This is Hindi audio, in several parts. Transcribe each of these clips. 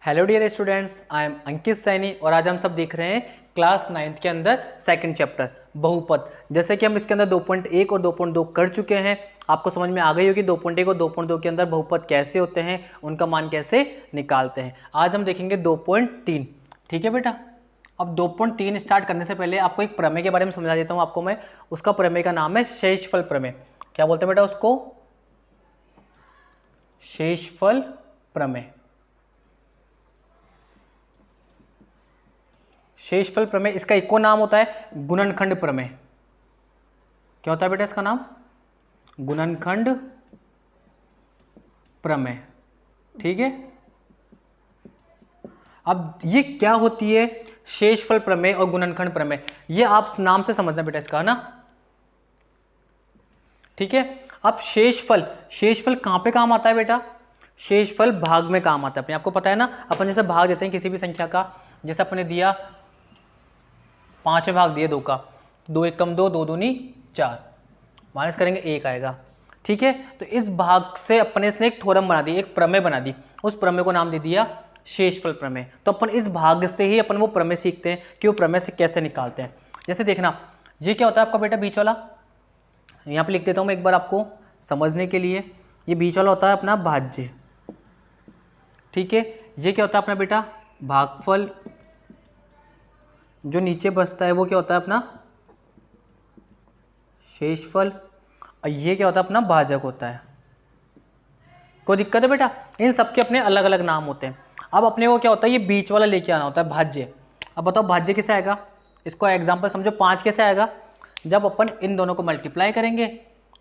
Hello dear students, I am Ankit Saini और आज हम सब देख रहे हैं क्लास 9th के अंदर सेकंड चैप्टर बहुपद। जैसे कि हम इसके अंदर 2.1 और 2.2 कर चुके हैं, आपको समझ में आ गई होगी 2.1 और 2.2 के अंदर बहुपद कैसे होते हैं, उनका मान कैसे निकालते हैं। आज हम देखेंगे 2.3। ठीक है बेटा। अब 2.3 स्टार्ट करने से पहले आपको एक प्रमेय के बारे में समझा देता हूँ आपको मैं। उसका प्रमेय का नाम है शेषफल प्रमेय। क्या बोलते हैं बेटा उसको? शेषफल प्रमेय। शेषफल प्रमेय, इसका एक और नाम होता है गुणनखंड प्रमेय। क्या होता है बेटा इसका नाम? गुणनखंड प्रमेय। ठीक है। अब ये क्या होती है शेषफल प्रमेय और गुणनखंड प्रमेय, ये आप नाम से समझना बेटा इसका ना। ठीक है। अब शेषफल, शेषफल कहां पे काम आता है बेटा? शेषफल भाग में काम आता है। अपने आपको पता है ना, अपन जैसे भाग देते हैं किसी भी संख्या का, जैसे अपने दिया 5 में भाग दिया 2 का, 2 एक कम 2, 2 दूनी 4, माइनस करेंगे 1 आएगा। ठीक है। तो इस भाग से अपने इसने एक थ्योरम बना दी, एक प्रमेय बना दी, उस प्रमेय को नाम दे दिया शेषफल प्रमेय। तो अपन इस भाग से ही अपन वो प्रमेय सीखते हैं कि वो प्रमेय से कैसे निकालते हैं। जैसे देखना, ये क्या होता है आपका बेटा बीच वाला, यहाँ पे लिख देता हूँ मैं एक बार आपको समझने के लिए। ये बीच वाला होता है अपना भाज्य। ठीक है। ये क्या होता है अपना बेटा? भागफल। जो नीचे बचता है वो क्या होता है अपना? शेषफल। और ये क्या होता है अपना? भाजक होता है। कोई दिक्कत है बेटा? इन सबके अपने अलग अलग नाम होते हैं। अब अपने को क्या होता है, ये बीच वाला लेके आना होता है भाज्य। अब बताओ भाज्य कैसे आएगा? इसको एग्जांपल समझो, 5 कैसे आएगा? जब अपन इन दोनों को मल्टीप्लाई करेंगे,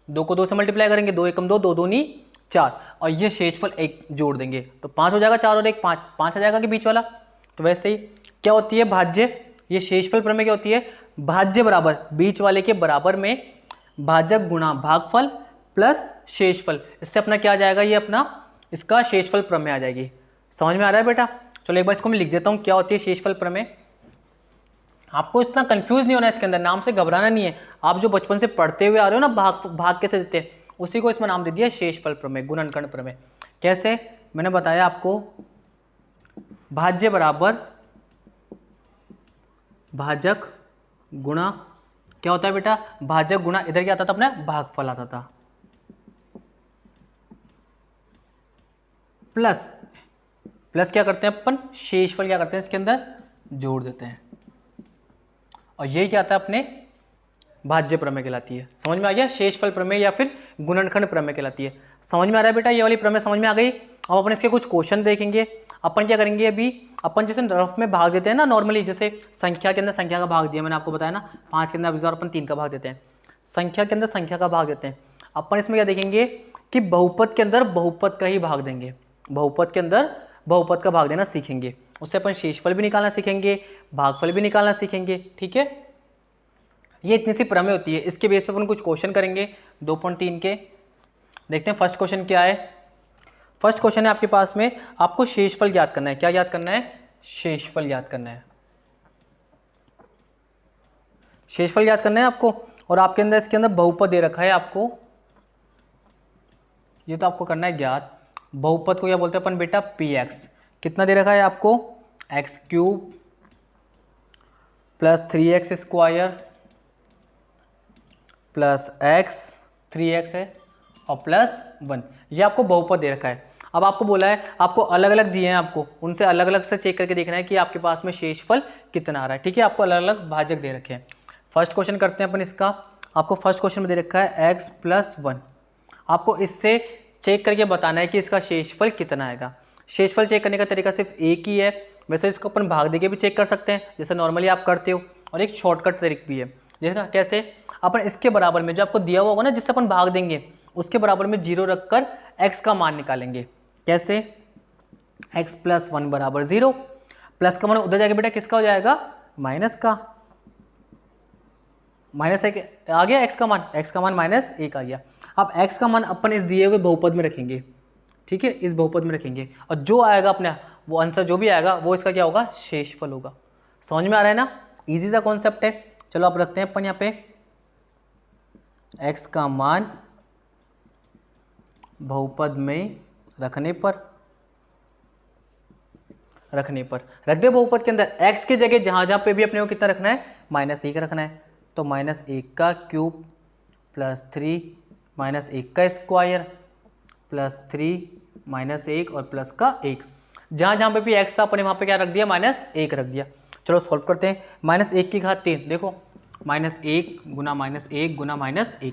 2 को 2 से मल्टीप्लाई करेंगे, 2 एकम 2, 2 दूनी 4, और ये शेषफल 1 जोड़ देंगे तो 5 हो जाएगा। 4 और 1 5, 5 आ जाएगा कि बीच वाला। तो वैसे ही क्या होती है भाज्य, ये शेषफल प्रमेय क्या होती है? भाज्य बराबर बीच वाले के बराबर में भाजक गुणा भागफल प्लस शेषफल। इससे अपना क्या आ जाएगा? ये अपना इसका शेषफल प्रमेय आ जाएगी। समझ में आ रहा है बेटा? चलो एक बार इसको मैं लिख देता हूँ, क्या होती है शेषफल प्रमेय। आपको इतना कंफ्यूज नहीं होना इसके अंदर, नाम से घबराना नहीं है। आप जो बचपन से पढ़ते हुए आ रहे हो ना, भाग भाग कैसे देते हैं, उसी को इसमें नाम दे दिया शेषफल प्रमेय, गुणनखंड प्रमेय। कैसे? मैंने बताया आपको, भाज्य बराबर भाजक गुणा, क्या होता है बेटा? भाजक गुणा, इधर क्या आता था अपना? भागफल आता था, प्लस प्लस क्या करते हैं अपन? शेषफल क्या करते हैं इसके अंदर? जोड़ देते हैं। और यही क्या आता है अपने? भाज्य प्रमेय कहलाती है। समझ में आ गया? शेषफल प्रमेय या फिर गुणनखंड प्रमेय कहलाती है। समझ में आ रहा है बेटा? ये वाली प्रमेय समझ में आ गई। अब अपन इसके कुछ क्वेश्चन देखेंगे। अपन क्या करेंगे अभी, अपन जैसे रफ में भाग देते हैं ना नॉर्मली, जैसे संख्या के अंदर संख्या का भाग दिया मैंने आपको बताया ना, 5 के अंदर अपन 3 का भाग देते हैं, संख्या के अंदर संख्या का भाग देते हैं। अपन इसमें क्या देखेंगे कि बहुपद के अंदर बहुपद का ही भाग देंगे, बहुपद के अंदर बहुपद का भाग देना सीखेंगे। उससे अपन शेषफल भी निकालना सीखेंगे, भागफल भी निकालना सीखेंगे। ठीक है। ये इतनी सी प्रमेय होती है, इसके बेस पे अपन कुछ क्वेश्चन करेंगे 2.3 के। देखते हैं फर्स्ट क्वेश्चन क्या है। फर्स्ट क्वेश्चन है आपके पास में, आपको शेषफल ज्ञात करना है। क्या ज्ञात करना है? शेषफल ज्ञात करना है। शेषफल ज्ञात करना है आपको, और आपके अंदर इसके अंदर बहुपद दे रखा है आपको, ये तो आपको करना है ज्ञात। बहुपद को क्या बोलते हैं अपन बेटा? px। कितना दे रखा है आपको? X cube plus 3x square plus x, 3x है, और प्लस 1, ये आपको बहुपद दे रखा है। अब आपको बोला है, आपको अलग अलग दिए हैं, आपको उनसे अलग अलग से चेक करके देखना है कि आपके पास में शेषफल कितना आ रहा है। ठीक है। आपको अलग अलग भाजक दे रखे हैं। फर्स्ट क्वेश्चन करते हैं अपन इसका। आपको फर्स्ट क्वेश्चन में दे रखा है x प्लस 1। आपको इससे चेक करके बताना है कि इसका शेषफल कितना आएगा। शेषफल चेक करने का तरीका सिर्फ एक ही है, वैसे इसको अपन भाग देके भी चेक कर सकते हैं जैसे नॉर्मली आप करते हो, और एक शॉर्टकट तरीका भी है। देखना कैसे, अपन इसके बराबर में जो आपको दिया हुआ होगा ना, जिससे अपन भाग देंगे, उसके बराबर में 0 रखकर x का मान निकालेंगे। कैसे? x प्लस 1 बराबर 0, प्लस का मान उधर जाके बेटा किसका हो जाएगा? माइनस का। माइनस 1 आ गया, x का मान माइनस 1 आ गया। अब x का मान अपन इस दिए हुए बहुपद में रखेंगे। ठीक है, इस बहुपद में रखेंगे, और जो आएगा अपने वो आंसर जो भी आएगा वो इसका क्या होगा? शेषफल होगा। समझ में आ रहा है ना? इजी सा कॉन्सेप्ट है। चलो आप रखते हैं अपन यहाँ पे x का मान बहुपद में रखने पर रखने पर रख दे बहुपद के अंदर x की जगह जहाँ जहाँ पे भी अपने को कितना रखना है -1 रखना है। तो -1 का क्यूब प्लस 3 -1 का स्क्वायर प्लस 3 -1 और प्लस का 1। जहाँ जहाँ पे भी x था अपने वहाँ पे क्या रख दिया -1 रख दिया। चलो सॉल्व करते हैं। -1 की घात 3 देखो -1 गुना -1 गुना -1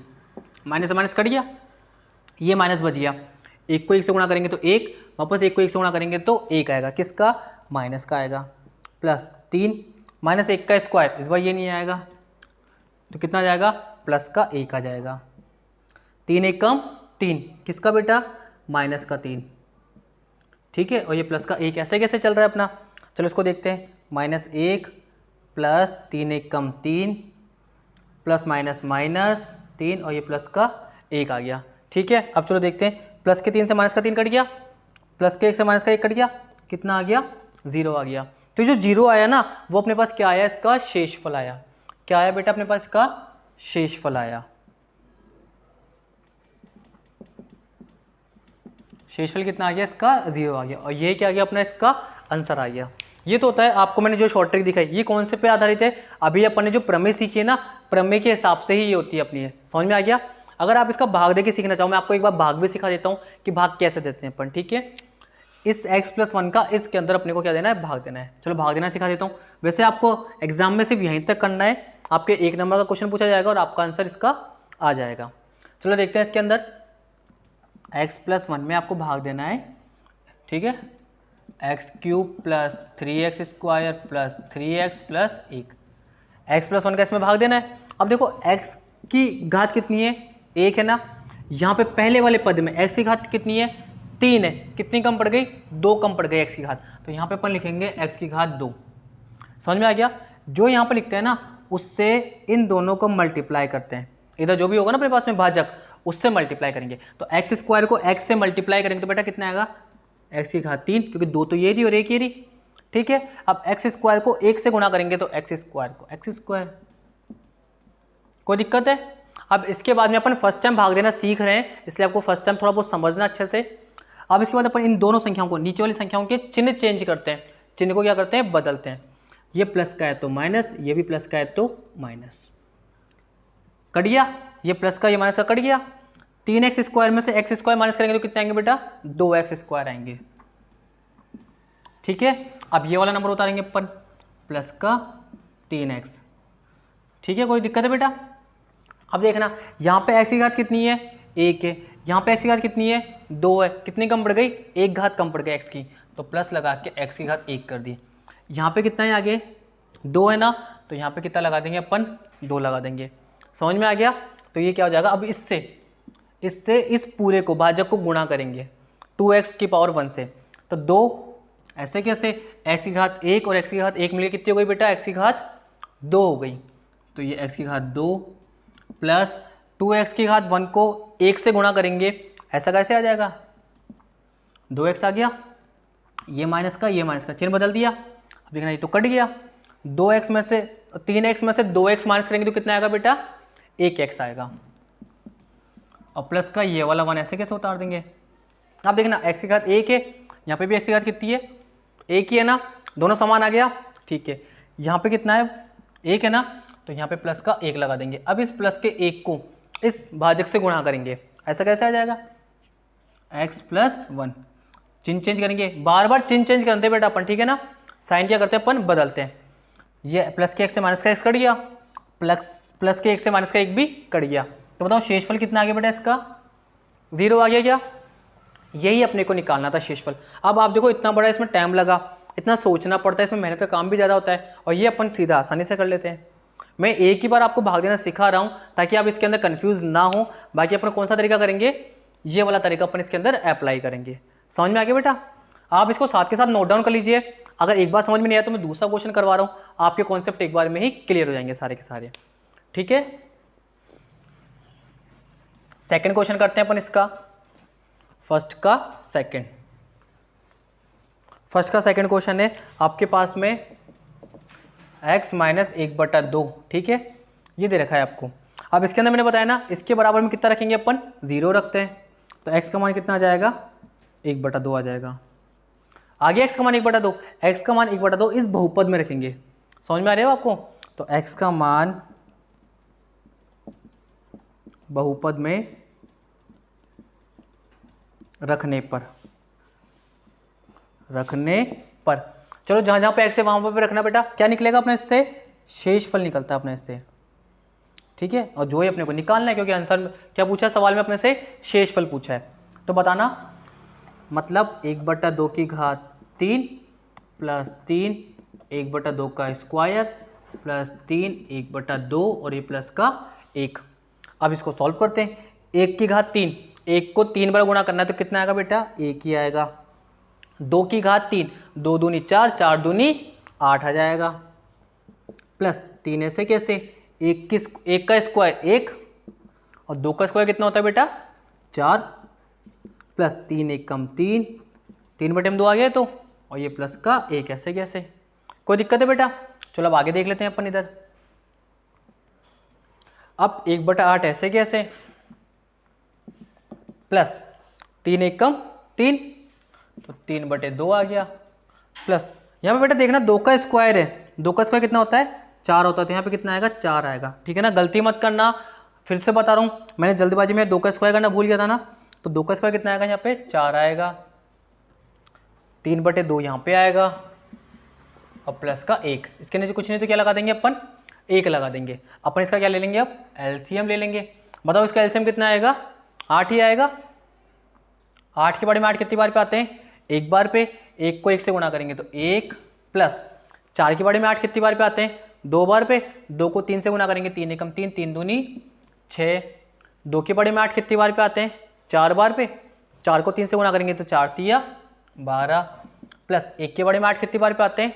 माइनस से माइनस कट गया, ये माइनस बच गया। 1 को 1 से गुणा करेंगे तो 1, वापस 1 को 1 से गुणा करेंगे तो 1 आएगा, किसका माइनस का आएगा। प्लस 3 -1 का स्क्वायर, इस बार ये नहीं आएगा तो कितना आ जाएगा प्लस का 1 आ जाएगा। 3 1 कम 3, किसका बेटा माइनस का 3, ठीक है। और ये प्लस का 1 ऐसे कैसे चल रहा है अपना, चलो इसको देखते हैं। -1 प्लस 3 1 कम 3 प्लस माइनस माइनस 3 और ये प्लस का 1 आ गया, ठीक है। अब चलो देखते हैं, प्लस के 3 से माइनस का 3 कट गया, प्लस के 1 से माइनस का 1 कट गया, कितना आ गया 0 आ गया। तो जो 0 आया ना वो अपने पास क्या आया, इसका शेषफल आया। क्या आया बेटा अपने पास, इसका शेषफल आया। शेषफल कितना आ गया, इसका 0 आ गया। और ये क्या आ गया अपना, इसका आंसर आ गया। ये तो होता है, आपको मैंने जो शॉर्ट ट्रिक दिखाई ये कौन से पे आधारित है, अभी अपन ने जो प्रमेय सीखी है ना, प्रमेय के हिसाब से ही ये होती है अपनी है, समझ में आ गया। अगर आप इसका भाग दे के सीखना चाहो, मैं आपको एक बार भाग भी सिखा देता हूँ कि भाग कैसे देते हैं अपन, ठीक है। इस x+1 का इसके अंदर अपने को क्या देना है, भाग देना है। चलो भाग देना सिखा देता हूँ। वैसे आपको एग्जाम में सिर्फ यहीं तक करना है, आपके 1 नंबर का क्वेश्चन पूछा जाएगा और आपका आंसर इसका आ जाएगा। चलो देखते हैं इसके अंदर x+1 में आपको भाग देना है, ठीक है। x³ plus 3x square plus 3x plus 1, x+1 का इसमें भाग देना है। अब देखो x की घात कितनी है, 1 है ना, यहाँ पे पहले वाले पद में x की घात कितनी है, 3 है, कितनी कम पड़ गई 2 कम पड़ गई x की घात, तो यहाँ पे अपन लिखेंगे x की घात 2। समझ में आ गया। जो यहाँ पे लिखते हैं ना उससे इन दोनों को मल्टीप्लाई करते हैं, इधर जो भी होगा ना अपने पास में भाजक उससे मल्टीप्लाई करेंगे। तो एक्स स्क्वायर को x से मल्टीप्लाई करेंगे तो बेटा कितना आएगा, x की घात 3, क्योंकि 2 तो ये थी और 1 ये रही, ठीक है। अब एक्स स्क्वायर को 1 से गुणा करेंगे तो एक्स स्क्वायर को एक्स स्क्वायर, कोई दिक्कत है। अब इसके बाद में अपन फर्स्ट टाइम भाग देना सीख रहे हैं, इसलिए आपको फर्स्ट टाइम थोड़ा बहुत समझना अच्छे से। अब इसके बाद अपन इन दोनों संख्याओं को, नीचे वाली संख्याओं के चिन्ह चेंज करते हैं, चिन्ह को क्या करते हैं बदलते हैं। ये प्लस का है तो माइनस, ये भी प्लस का है तो माइनस, कट गया, ये प्लस का ये माइनस का कट गया। 3x स्क्वायर में से x स्क्वायर माइनस करेंगे तो कितने आएंगे बेटा 2x स्क्वायर आएंगे, ठीक है। अब ये वाला नंबर उतारेंगे अपन, प्लस का 3x, ठीक है, कोई दिक्कत है बेटा। अब देखना यहाँ पे x की घात कितनी है 1 है, यहाँ पे x की घात कितनी है 2 है, कितनी कम पड़ गई 1 घात कम पड़ गई x की, तो प्लस लगा के x की घात 1 कर दी। यहाँ पे कितना है आगे 2 है ना, तो यहाँ पे कितना लगा देंगे अपन 2 लगा देंगे। समझ में आ गया। तो ये क्या हो जाएगा, अब इससे इस पूरे को भाजक को गुणा करेंगे 2x की पावर 1 से, तो 2 ऐसे कैसे, x की घात 1 और x की घात 1 मिलकर कितनी हो गई बेटा, x की घात 2 हो गई। तो ये x की घात 2 प्लस 2x की घात 1 को 1 से गुणा करेंगे, ऐसा कैसे आ जाएगा 2x आ गया, ये माइनस का चिन्ह बदल दिया। अब देखना ये तो कट गया, 2x में से 3x में से 2x माइनस करेंगे तो कितना आएगा बेटा 1x आएगा, और प्लस का ये वाला 1 ऐसे कैसे उतार देंगे। अब देखना x की घात 1 है, यहाँ पे भी x की घात कितनी है 1 ही है ना, दोनों समान आ गया, ठीक है। यहाँ पे कितना है 1 है ना, तो यहाँ पे प्लस का 1 लगा देंगे। अब इस प्लस के 1 को इस भाजक से गुणा करेंगे, ऐसा कैसे आ जाएगा x+1, चिन्ह चेंज करेंगे, बार बार चिन्ह चेंज करते हैं बेटा अपन, ठीक है ना। साइन क्या करते हैं अपन बदलते हैं, ये प्लस के 1 से माइनस का 1 कट गया, प्लस के 1 से माइनस का 1 भी कट गया, तो बताओ शेषफल कितना आ गया बेटा इसका 0 आ गया क्या, यही अपने को निकालना था शेषफल। अब आप देखो इतना बड़ा इसमें टाइम लगा, इतना सोचना पड़ता है, इसमें मेहनत का काम भी ज़्यादा होता है, और ये अपन सीधा आसानी से कर लेते हैं। मैं एक ही बार आपको भाग देना सिखा रहा हूँ ताकि आप इसके अंदर कंफ्यूज ना हो। बाकी अपन कौन सा तरीका करेंगे, ये वाला तरीका अपन इसके अंदर अप्लाई करेंगे। समझ में आ गया बेटा। आप इसको साथ के साथ नोट डाउन कर लीजिए, अगर एक बार समझ में नहीं आया तो मैं दूसरा क्वेश्चन करवा रहा हूँ, आपके कॉन्सेप्ट एक बार में ही क्लियर हो जाएंगे सारे के सारे, ठीक है। सेकंड क्वेश्चन करते हैं अपन इसका, फर्स्ट का सेकंड क्वेश्चन है आपके पास में x - 1/2, ठीक है, ये दे रखा है आपको। अब इसके अंदर मैंने बताया ना इसके बराबर में कितना रखेंगे अपन 0 रखते हैं, तो x का मान कितना आ जाएगा 1/2 आ जाएगा। आगे x का मान 1/2, x का मान 1/2 इस बहुपद में रखेंगे। समझ में आ रहा है आपको? तो x का मान बहुपद में रखने पर चलो जहां जहां पे x है वहां पे रखना बेटा। क्या निकलेगा अपने इससे? शेषफल निकलता है अपने इससे, ठीक है। और जो ही अपने को निकालना है, क्योंकि आंसर क्या पूछा है सवाल में अपने से? शेषफल पूछा है। तो बताना, मतलब 1/2 की घात 3 प्लस 3 1/2 का स्क्वायर प्लस 3 1/2 और ये प्लस का 1। अब इसको सॉल्व करते हैं। 1 की घात 3, 1 को 3 बार गुणा करना है तो कितना आएगा बेटा? 1 ही आएगा। 2 की घात 3, 2 दूनी 4, 4 दूनी 8 आ जाएगा। प्लस 3 ऐसे कैसे? 1 का स्क्वायर 1 और 2 का स्क्वायर कितना होता है बेटा? 4 प्लस 3 1 कम 3, 3/2 आ गया तो, और ये प्लस का 1 ऐसे कैसे? कोई दिक्कत है बेटा? चलो अब आगे देख लेते हैं अपन इधर। अब 1/8 ऐसे कैसे? प्लस 3 1 कम 3 तो 3/2 आ गया। प्लस यहाँ पे बेटा देखना 2 का स्क्वायर है, 2 का स्क्वायर कितना होता है? 4 होता है। तो यहाँ पे कितना आएगा? 4 आएगा, ठीक है ना। गलती मत करना, फिर से बता रहा हूँ, मैंने जल्दबाजी में 2 का स्क्वायर करना भूल गया था ना। तो 2 का स्क्वायर कितना आएगा? यहाँ पे 4 आएगा। 3/2 यहाँ पे आएगा और प्लस का 1। इसके नीचे कुछ नहीं तो क्या लगा देंगे अपन? 1 लगा देंगे। अपन इसका क्या ले लेंगे? अब एलसीएम ले लेंगे। बताओ इसका एलसीएम कितना आएगा? 8 ही आएगा। 8 के बारे में 8 कितनी बार पे आते हैं? एक बार पे। 1 को 1 से गुणा करेंगे तो 1 प्लस 4 के बारे में 8 कितनी बार पे आते हैं? 2 बार पे। 2 को 3 से गुणा करेंगे 3 एकम 3, 3 दूनी 6। 2 के बारे में 8 कितनी बार पे आते हैं? 4 बार पे। 4 को 3 से गुणा करेंगे तो 4 तिया 12 प्लस 1 के बारे में 8 कितनी बार पे आते हैं?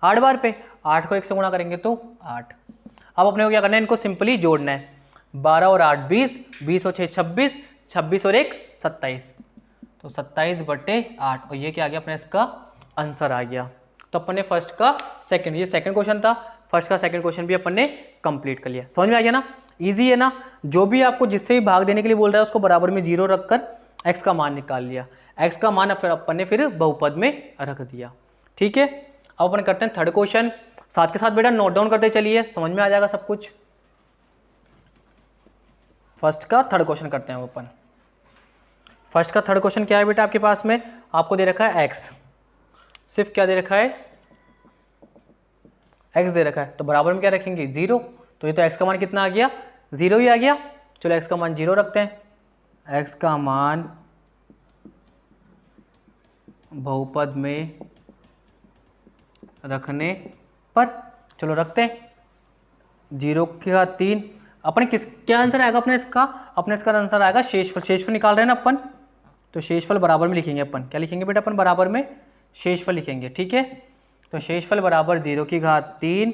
8 बार पे। 8 को 1 से गुणा करेंगे तो 8। अब अपने को क्या करना है? इनको सिंपली जोड़ना है। 12 और 8 20, 20 और 6 26, 26 और 1 27, तो 27/8 और ये क्या आ गया अपने इसका आंसर आ गया। तो अपन ने फर्स्ट का सेकंड, ये सेकंड क्वेश्चन था, फर्स्ट का सेकंड क्वेश्चन भी अपन ने कंप्लीट कर लिया। समझ में आ गया ना? इजी है ना? जो भी आपको जिससे भी भाग देने के लिए बोल रहा है उसको बराबर में 0 रखकर x का मान निकाल लिया। x का मान फिर अपन ने फिर बहुपद में रख दिया, ठीक है। अब अपन करते हैं थर्ड क्वेश्चन। साथ के साथ बेटा नोट डाउन करते चलिए, समझ में आ जाएगा सब कुछ। फर्स्ट का थर्ड क्वेश्चन करते हैं अपन। फर्स्ट का थर्ड क्वेश्चन क्या है बेटा आपके पास में? आपको दे रखा है x, सिर्फ क्या दे रखा है? x दे रखा है, तो बराबर में क्या रखेंगे? 0। तो ये तो x का मान कितना आ गया? 0 ही आ गया। चलो x का मान 0 रखते हैं। x का मान बहुपद में रखने पर, चलो रखते हैं। 0 की घात 3, अपने किस क्या आंसर आएगा अपने इसका? अपने इसका आंसर आएगा शेषफल। शेषफल निकाल रहे हैं ना अपन, तो शेषफल बराबर में लिखेंगे अपन। क्या लिखेंगे बेटा अपन? बराबर में शेषफल लिखेंगे, ठीक है। तो शेषफल बराबर 0 की घात 3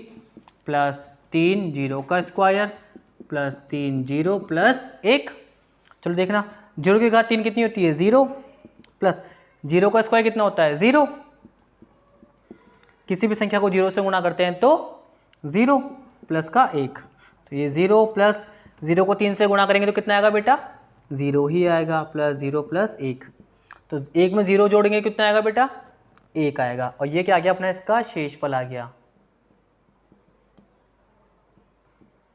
प्लस 3 0 का स्क्वायर प्लस 3 0 प्लस 1। चलो देखना 0 की घात 3 कितनी होती है? 0 प्लस 0 का स्क्वायर कितना होता है? 0। किसी भी संख्या को 0 से गुणा करते हैं तो 0 प्लस का 1। तो ये 0 प्लस 0 को 3 से गुणा करेंगे तो कितना आएगा बेटा? 0 ही आएगा। प्लस 0 प्लस 1, तो 1 में 0 जोड़ेंगे कितना आएगा बेटा? 1 आएगा। और ये क्या आ गया अपना इसका? शेषफल आ गया।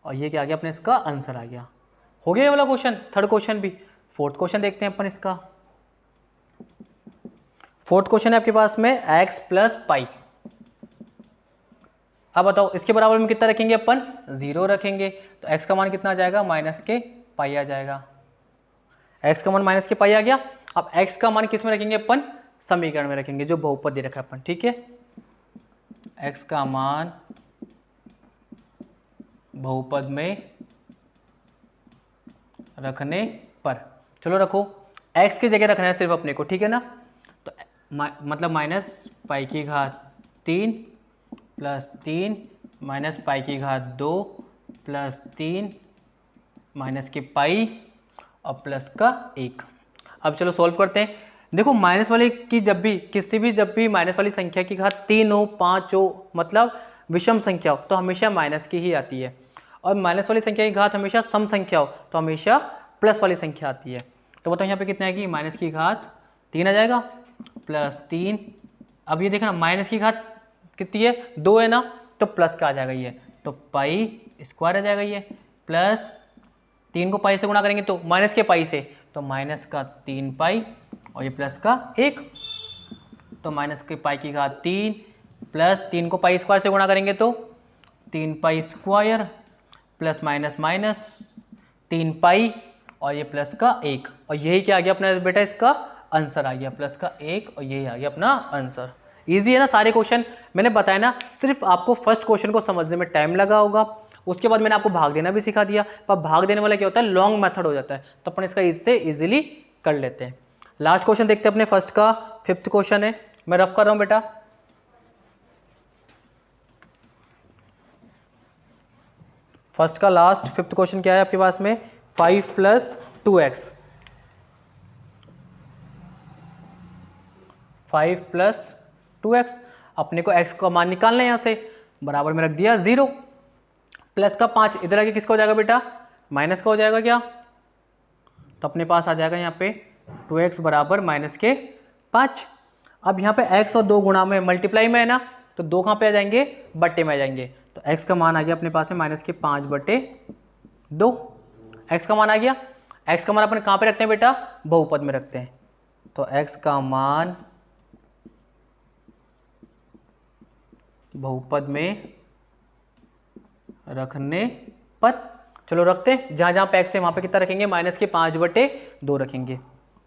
और ये क्या आ गया अपने इसका? आंसर आ गया। हो गया ये वाला क्वेश्चन, थर्ड क्वेश्चन भी। फोर्थ क्वेश्चन देखते हैं अपन इसका। फोर्थ क्वेश्चन है आपके पास में x प्लस पाई। अब बताओ इसके बराबर में कितना रखेंगे अपन? 0 रखेंगे। तो x का मान कितना आ जाएगा? माइनस के पाई आ जाएगा। x का मान माइनस के पाई आ गया। अब x का मान किस में रखेंगे अपन? समीकरण में रखेंगे जो बहुपद दे रखा है अपन, ठीक है। x का मान बहुपद में रखने पर, चलो रखो। x की जगह रखना है सिर्फ अपने को, ठीक है ना। तो मतलब माइनस पाई की घात 3 प्लस 3 माइनस पाई की घात 2 प्लस 3 माइनस के पाई और प्लस का 1। अब चलो सॉल्व करते हैं। देखो माइनस वाले की जब भी माइनस वाली संख्या की घात 3 हो 5 हो, मतलब विषम संख्या हो, तो हमेशा माइनस की ही आती है। और माइनस वाली संख्या की घात हमेशा सम संख्या हो तो हमेशा प्लस वाली संख्या आती है। तो बताओ यहाँ पे कितना आएगी? माइनस की घात 3 आ जाएगा प्लस 3 अब ये देखना माइनस की घात कितनी है, 2 है ना, तो प्लस का आ जाएगा ये, तो पाई स्क्वायर आ जाएगा ये, प्लस 3 को पाई से गुणा करेंगे तो माइनस के पाई से, तो माइनस का 3 पाई और ये प्लस का 1, तो माइनस के पाई की घात 3 प्लस 3 को पाई स्क्वायर से गुणा करेंगे तो 3 pi square plus minus minus 3 पाई और ये प्लस का 1, और यही क्या आ गया अपना बेटा, इसका आंसर आ गया प्लस का 1, और यही आ गया अपना आंसर। इजी है ना सारे क्वेश्चन, मैंने बताया ना, सिर्फ आपको फर्स्ट क्वेश्चन को समझने में टाइम लगा होगा, उसके बाद मैंने आपको भाग देना भी सिखा दिया, पर भाग देने वाला क्या होता है, लॉन्ग मेथड हो जाता है, तो अपन इसका इससे इजीली कर लेते हैं। लास्ट क्वेश्चन देखते हैं अपने फर्स्ट का, 5th क्वेश्चन है, मैं रफ कर रहा हूं बेटा। फर्स्ट का लास्ट 5th क्वेश्चन क्या है आपके पास में, 5 + 2x, 5 + 2x, अपने को x का मान निकालना है, यहाँ से बराबर में रख दिया 0, प्लस का 5 इधर आके किसका हो जाएगा बेटा, माइनस का हो जाएगा क्या, तो अपने पास आ जाएगा यहाँ पे 2x बराबर माइनस के 5। अब यहाँ पे x और 2 गुणा में मल्टीप्लाई में है ना, तो 2 कहाँ पे आ जाएंगे, बट्टे में आ जाएंगे, तो x का मान आ गया अपने पास में माइनस के 5/2, x का मान आ गया। x का मान अपन कहाँ पे रखते हैं बेटा, बहुपद में रखते हैं, तो x का मान बहुपद में रखने पर, चलो रखते हैं, जहाँ जहाँ पे x है वहाँ पे कितना रखेंगे, माइनस के 5/2 रखेंगे,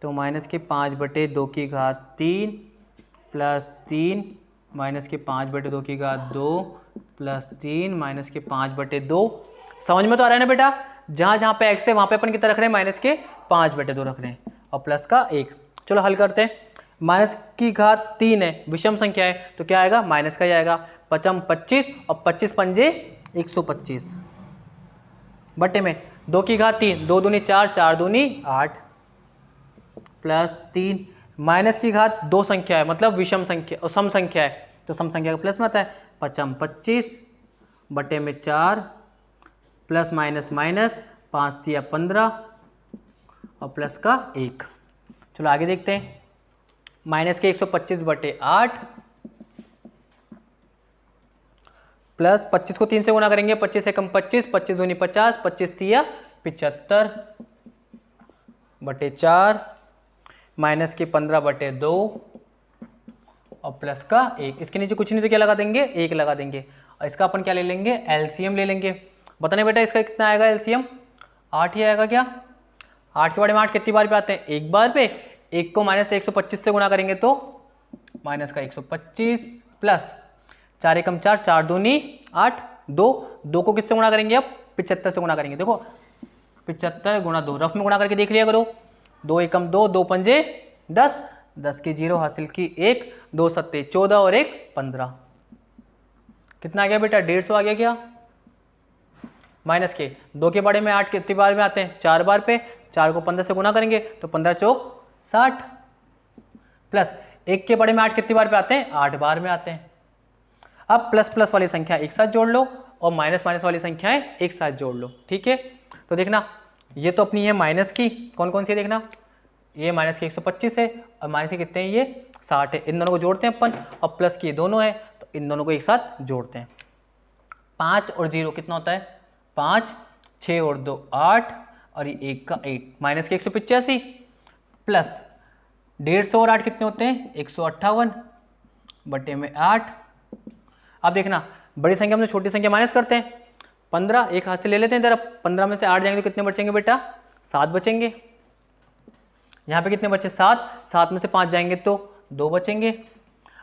तो माइनस के 5/2 की घात 3 प्लस 3 माइनस के 5/2 की घात 2 प्लस 3 माइनस के 5/2, समझ में तो आ रहा है ना बेटा, जहाँ जहाँ पे x है वहाँ पे अपन कितना रख रहे हैं, माइनस के 5/2 रख रहे हैं, और प्लस का 1। चलो हल करते हैं, माइनस की घात 3 है, विषम संख्या है, तो क्या आएगा, माइनस का ही आएगा, 5 25 और 25 पंजे 125, बट्टे में 2 की घात 3, 2 दूनी 4, 4 दूनी 8, प्लस 3 माइनस की घात 2 संख्या है, मतलब विषम संख्या और सम संख्या है, तो सम संख्या का प्लस में आता है, 5 25 बट्टे में 4 प्लस माइनस माइनस 5 दिया 15 और प्लस का 1। चलो आगे देखते हैं, माइनस के 125/8 प्लस 25 को 3 से गुणा करेंगे, 25 से कम 25, 25 दूनी 50, 25 दिया 75/4 माइनस के 15/2 और प्लस का 1, इसके नीचे कुछ नहीं तो क्या लगा देंगे, 1 लगा देंगे, और इसका अपन क्या ले लेंगे, एलसीएम ले लेंगे। बताने बेटा इसका कितना आएगा एलसीएम, 8 ही आएगा क्या, 8 के बारे में 8 कितनी बार पे आते हैं, एक बार पे, 1 को माइनस 125 से गुणा करेंगे तो माइनस का 125 प्लस 4 एकम 4, 4 दूनी 8, 2 को किससे गुणा करेंगे, अब 75 से गुणा करेंगे, देखो 75 गुणा 2, रफ में गुणा करके देख लिया करो, 2 एकम 2, 2 पंजे 10, 10 की 0 हासिल की 1, 2 सत्ते 14 और 1 15, कितना आ गया बेटा, 150 आ गया क्या, माइनस के 2 के बारे में 8 कितनी बार में आते हैं, 4 बार पे, 4 को 15 से गुणा करेंगे तो 15 चौक 60, प्लस 1 के बारे में 8 कितनी बार पे आते हैं, 8 बार में आते हैं। अब प्लस प्लस वाली संख्या एक साथ जोड़ लो और माइनस माइनस वाली संख्याएं एक साथ जोड़ लो, ठीक है। तो देखना ये तो अपनी है माइनस की, कौन कौन सी है देखना, ये माइनस की 125 है और माइनस के कितने हैं, ये 60 है, इन दोनों को जोड़ते हैं अपन, और प्लस की दोनों है तो इन दोनों को एक साथ जोड़ते हैं। 5 और 0 कितना होता है, 5, 6 और 2 8 और ये 1 का 8, माइनस के 185 प्लस 150 और 8 कितने होते हैं, 158 बटे में 8। अब देखना बड़ी संख्या में छोटी संख्या माइनस करते हैं, 15 एक हाथ से ले लेते हैं, इधर 15 में से 8 जाएंगे तो कितने बचेंगे बेटा, 7 बचेंगे। यहाँ पे कितने बचे, 7, 7 में से 5 जाएंगे तो 2 बचेंगे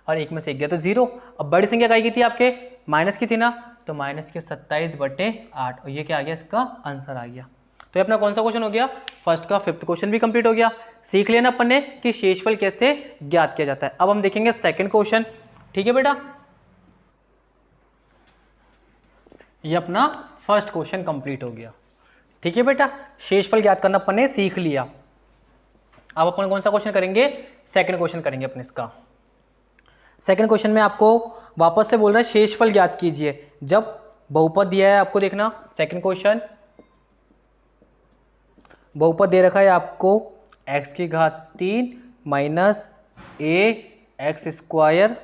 और 1 में से 1 गया तो 0। अब बड़ी संख्या काय की थी आपके, माइनस की थी ना, तो माइनस के 27/8 और ये क्या आ गया, इसका आंसर आ गया। तो ये अपना कौन सा क्वेश्चन हो गया, फर्स्ट का 5th क्वेश्चन भी कंप्लीट हो गया। सीख लेना अपन ने कि शेषफल कैसे ज्ञात किया जाता है। अब हम देखेंगे सेकंड क्वेश्चन, ठीक है बेटा। ये अपना फर्स्ट क्वेश्चन कंप्लीट हो गया, ठीक है बेटा। शेषफल ज्ञात करना अपन ने सीख लिया। अब अपन कौन सा क्वेश्चन करेंगे, सेकंड क्वेश्चन करेंगे अपन इसका। सेकंड क्वेश्चन में आपको वापस से बोल रहा है शेषफल ज्ञात कीजिए जब बहुपद दिया है आपको। देखना सेकंड क्वेश्चन, बहुपद दे रखा है आपको x की घात 3 minus a x square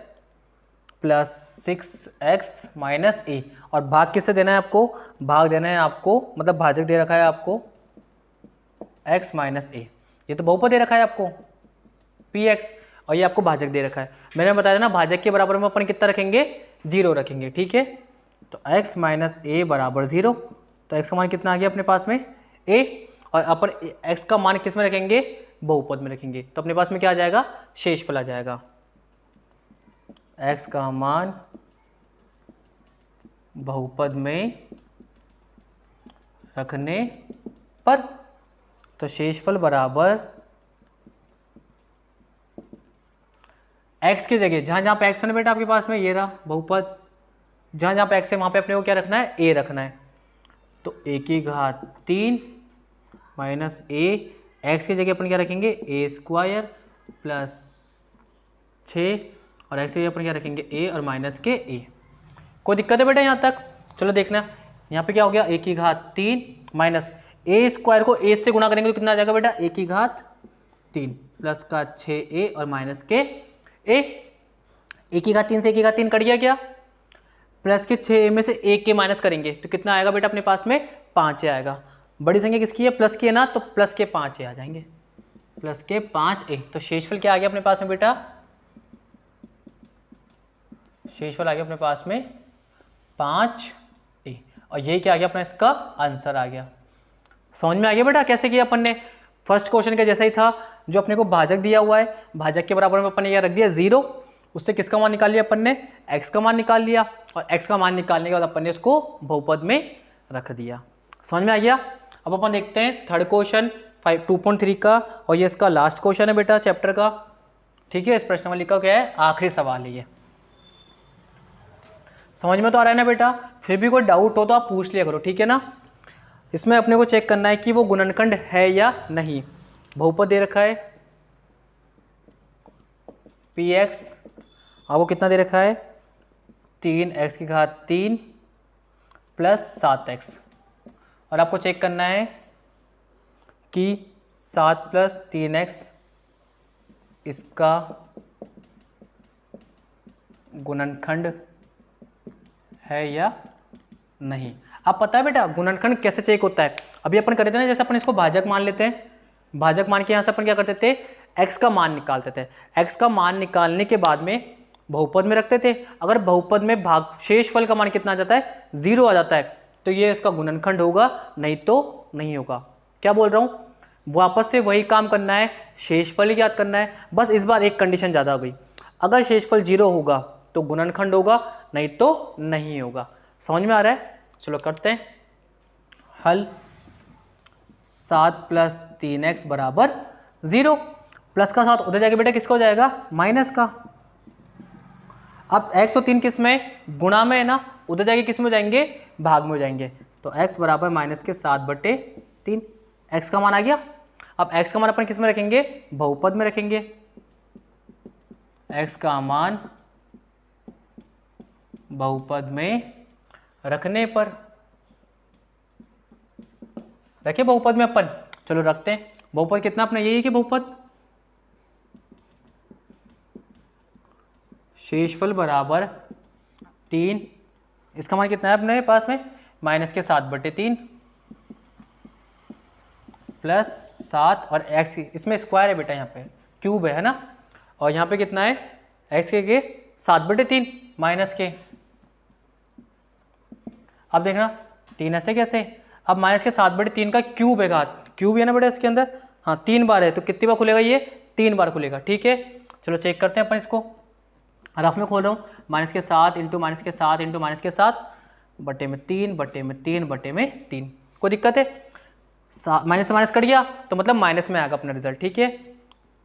plus 6x minus a, और भाग किससे देना है आपको, भाग देना है आपको, मतलब भाजक दे रखा है आपको x माइनस ए, ये तो बहुपद दे रखा है आपको px, और ये आपको भाजक दे रखा है। मैंने बताया था ना भाजक के बराबर में अपन कितना रखेंगे, 0 रखेंगे, ठीक है। तो x माइनस ए बराबर 0, तो x का मान कितना आ गया अपने पास में a, और अपन x का मान किस में रखेंगे, बहुपद में रखेंगे, तो अपने पास में क्या आ जाएगा, शेषफल आ जाएगा। x का मान बहुपद में रखने पर, तो शेषफल बराबर x की जगह जहां जहां पे x है ना बेटा आपके पास में, ये रहा बहुपद, जहां जहां पे x है वहां पे अपने को क्या रखना है, a रखना है, तो a की घात 3 माइनस a, x की जगह अपन क्या रखेंगे, a स्क्वायर प्लस 6, और x की जगह अपन क्या रखेंगे, a और माइनस के a। कोई दिक्कत है बेटा यहाँ तक, चलो देखना, यहाँ पे क्या हो गया, a की घात 3 माइनस a स्क्वायर को a से गुणा करेंगे तो कितना आ जाएगा बेटा, a की घात 3 प्लस का 6a और माइनस के a की घात 3 से a की घात 3 कट गया क्या, प्लस के 6a में से 1 के माइनस करेंगे तो कितना आएगा बेटा अपने पास में, 5a आएगा। बड़ी संख्या किसकी है, प्लस की है ना, तो प्लस के 5a आ जाएंगे, प्लस के 5a। तो शेषफल क्या आ गया अपने पास में बेटा, शेषफल आ गया अपने पास में 5a, और यही क्या आ गया अपना इसका आंसर आ गया। समझ में आ गया बेटा कैसे किया अपन ने, फर्स्ट क्वेश्चन के जैसा ही था, जो अपने को भाजक दिया हुआ है, भाजक के बराबर में अपन ने यह रख दिया 0, उससे किसका मान निकाल लिया अपन ने, x का मान निकाल लिया, और x का मान निकालने के बाद अपन ने इसको बहुपद में रख दिया। समझ में आ गया। अब अपन देखते हैं थर्ड क्वेश्चन 2.3 का, और ये इसका लास्ट क्वेश्चन है बेटा चैप्टर का, ठीक है। इस प्रश्नावली का क्या है, आखिरी सवाल है ये। समझ में तो आ रहा है ना बेटा, फिर भी कोई डाउट हो तो आप पूछ लिया करो, ठीक है ना। इसमें अपने को चेक करना है कि वो गुणनखंड है या नहीं। बहुपद दे रखा है px, और वो कितना दे रखा है, 3x की घात 3 प्लस 7x, और आपको चेक करना है कि 7 प्लस 3x इसका गुणनखंड है या नहीं। अब पता है बेटा गुणनखंड कैसे चेक होता है, अभी अपन करते थे ना, जैसे अपन इसको भाजक मान लेते हैं, भाजक मान के यहाँ से अपन क्या करते थे, x का मान निकालते थे, x का मान निकालने के बाद में बहुपद में रखते थे। अगर बहुपद में भाग शेषफल का मान कितना आ जाता है, 0 आ जाता है, तो ये इसका गुणनखंड होगा, नहीं तो नहीं होगा। क्या बोल रहा हूँ, वापस से वही काम करना है, शेषफल ही याद करना है, बस इस बार एक कंडीशन ज़्यादा हो गई, अगर शेषफल 0 होगा तो गुणनखंड होगा, नहीं तो नहीं होगा। समझ में आ रहा है, चलो करते हैं हल। 7 प्लस 3x बराबर 0, प्लस का 7 उधर जाके बेटा किसका हो जाएगा, माइनस का। अब x और 3 किस में, गुणा में है ना, उधर जाके किस में हो जाएंगे, भाग में हो जाएंगे, तो x बराबर माइनस के 7/3, x का मान आ गया। अब x का मान अपन किस में रखेंगे, बहुपद में रखेंगे, x का मान बहुपद में रखने पर, रखे बहुपद में अपन, चलो रखते हैं। बहुपद कितना अपना यही है कि बहुपद शेषफल बराबर 3, इसका मान कितना है अपने पास में, माइनस के 7/3 प्लस 7, और x इसमें स्क्वायर है बेटा, यहाँ पे क्यूब है ना, और यहाँ पे कितना है, x के 7/3 माइनस के। अब देखना 3 ऐसे कैसे, अब माइनस के 7/3 का क्यूब है, घात क्यूब है ना बेटा इसके अंदर, हाँ 3 बार है, तो कितनी बार खुलेगा ये, 3 बार खुलेगा, ठीक है। चलो चेक करते हैं अपन इसको, रफ में खोल रहा हूँ, माइनस के 7 इंटू माइनस के 7 इंटू माइनस के 7 बटे में 3 बटे में 3 बटे में 3, कोई दिक्कत है, माइनस से माइनस कट गया तो मतलब माइनस में आएगा अपना रिजल्ट, ठीक है।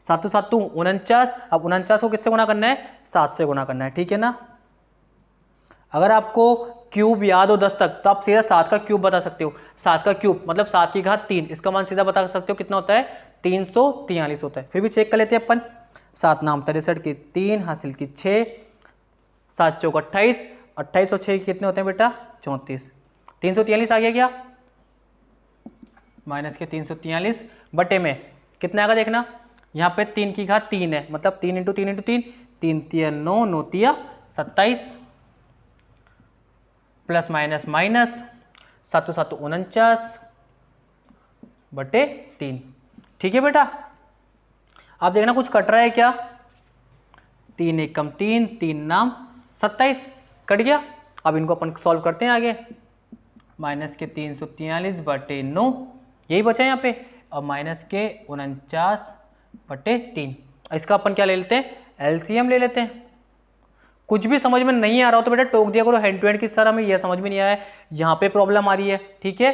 7 7 49, अब 49 को किससे गुणा करना है, 7 से गुणा करना है, ठीक है ना। अगर आपको क्यूब याद हो 10 तक तो आप सीधा 7 का क्यूब बता सकते हो, 7 का क्यूब मतलब 7 की घात 3, इसका मान सीधा बता सकते हो कितना होता है, 343 होता है। फिर भी चेक कर लेते हैं अपन, 7 नाम 63 की 3 हासिल की 6, 7 चौक 28, 28 और 6 कितने होते हैं बेटा, 34, 343 आ गया क्या, माइनस के 343 बटे में कितना आएगा देखना, यहाँ पे 3 की घात 3 है, मतलब 3 इंटू 3 इंटू 3, 3 तिया 9, 9 तिया 27, प्लस माइनस माइनस, 7 7 49 बटे 3। ठीक है बेटा, आप देखना कुछ कट रहा है क्या? 3 एकम 3, 3 नाम 27 कट गया। अब इनको अपन सॉल्व करते हैं आगे। माइनस के 343 बटे 9 यही बचा यहाँ पे, और माइनस के 49 बटे 3। इसका अपन क्या ले लेते हैं? एलसीएम ले लेते हैं। कुछ भी समझ में नहीं आ रहा हो तो बेटा टोक दिया करो हैंड टू हैंड कि सर हमें यह समझ में नहीं आया, यहाँ पे प्रॉब्लम आ रही है। ठीक है,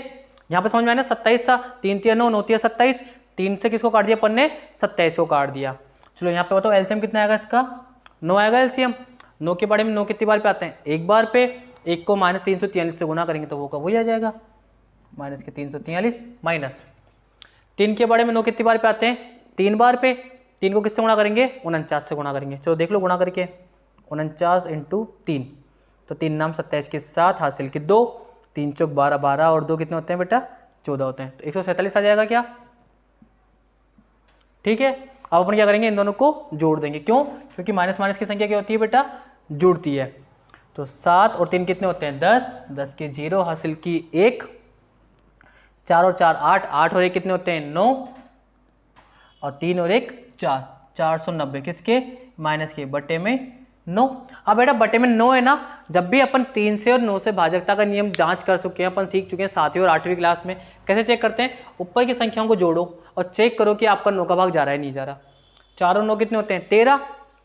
यहाँ पे समझ में आया ना, 27 था, 3 तिया 9, 9 तिया 27, 3 से किसको काट दिया अपन ने? 27 को काट दिया। चलो यहाँ पे बताओ एलसीएम कितना आएगा इसका? 9 आएगा एलसीएम। 9 के बारे में 9 कितनी बार पे आते हैं? एक बार पे। एक को माइनस 343 से गुना करेंगे तो वो का वही आ जाएगा, माइनस के 343 माइनस। 3 के बारे में 9 कितनी बार पे आते हैं? 3 बार पे। 3 को किससे गुणा करेंगे? 49 से गुणा करेंगे। चलो देख लो गुणा करके, 49 इंटू 3, तो 3 नाम 27 के साथ हासिल के 2, 3 चौक 12, 12 और 2 कितने होते हैं बेटा? 14 होते हैं, तो 147 आ जाएगा क्या? ठीक है, अब अपन क्या करेंगे? इन दोनों को जोड़ देंगे। क्यों? क्योंकि माइनस माइनस की संख्या क्या होती है बेटा? जुड़ती है। तो 7 और 3 कितने होते हैं? 10, 10 के 0 हासिल की 1, 4 और 4 8, 8 और 1 कितने होते हैं? 9, और 3 और 1 4, 490 किसके? माइनस के, बटे में 9। अब बेटा बटे में 9 है ना, जब भी अपन 3 से और 9 से भाजकता का नियम जांच कर चुके हैं, अपन सीख चुके हैं 7वीं और 8वीं क्लास में। कैसे चेक करते हैं? ऊपर की संख्याओं को जोड़ो और चेक करो कि आपका 9 का भाग जा रहा है नहीं जा रहा। 4 और 9 कितने होते हैं? 13,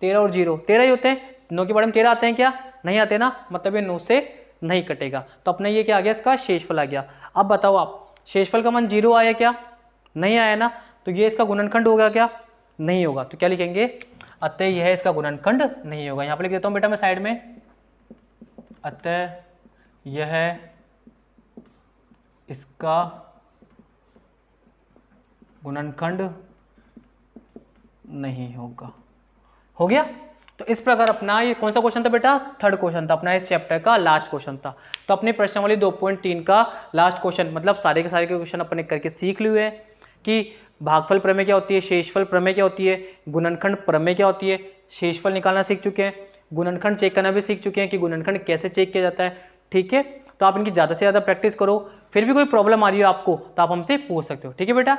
13 और 0 13 ही होते हैं। 9 के बारे में 13 आते हैं क्या? नहीं आते ना, मतलब ये 9 से नहीं कटेगा। तो अपने ये क्या आ गया? इसका शेषफल आ गया। अब बताओ आप, शेषफल का मान 0 आया क्या? नहीं आया ना, तो ये इसका गुणनखंड होगा क्या? नहीं होगा। तो क्या लिखेंगे? अतः यह इसका गुणनखंड नहीं होगा। यहाँ पे लिख देता हूँ बेटा मैं साइड में, अतः यह इसका गुणनखंड नहीं होगा। हो गया। तो इस प्रकार अपना ये कौन सा क्वेश्चन था बेटा? थर्ड क्वेश्चन था अपना इस चैप्टर का, लास्ट क्वेश्चन था। तो अपने प्रश्नावली 2.3 का लास्ट क्वेश्चन, मतलब सारे के सारे क्वेश्चन अपने करके सीख लिए हैं कि भागफल प्रमेय क्या होती है, शेषफल प्रमेय क्या होती है, गुणनखंड प्रमेय क्या होती है। शेषफल निकालना सीख चुके हैं, गुणनखंड चेक करना भी सीख चुके हैं कि गुणनखंड कैसे चेक किया जाता है। ठीक है, तो आप इनकी ज़्यादा से ज़्यादा प्रैक्टिस करो। फिर भी कोई प्रॉब्लम आ रही हो आपको तो आप हमसे पूछ सकते हो। ठीक है बेटा।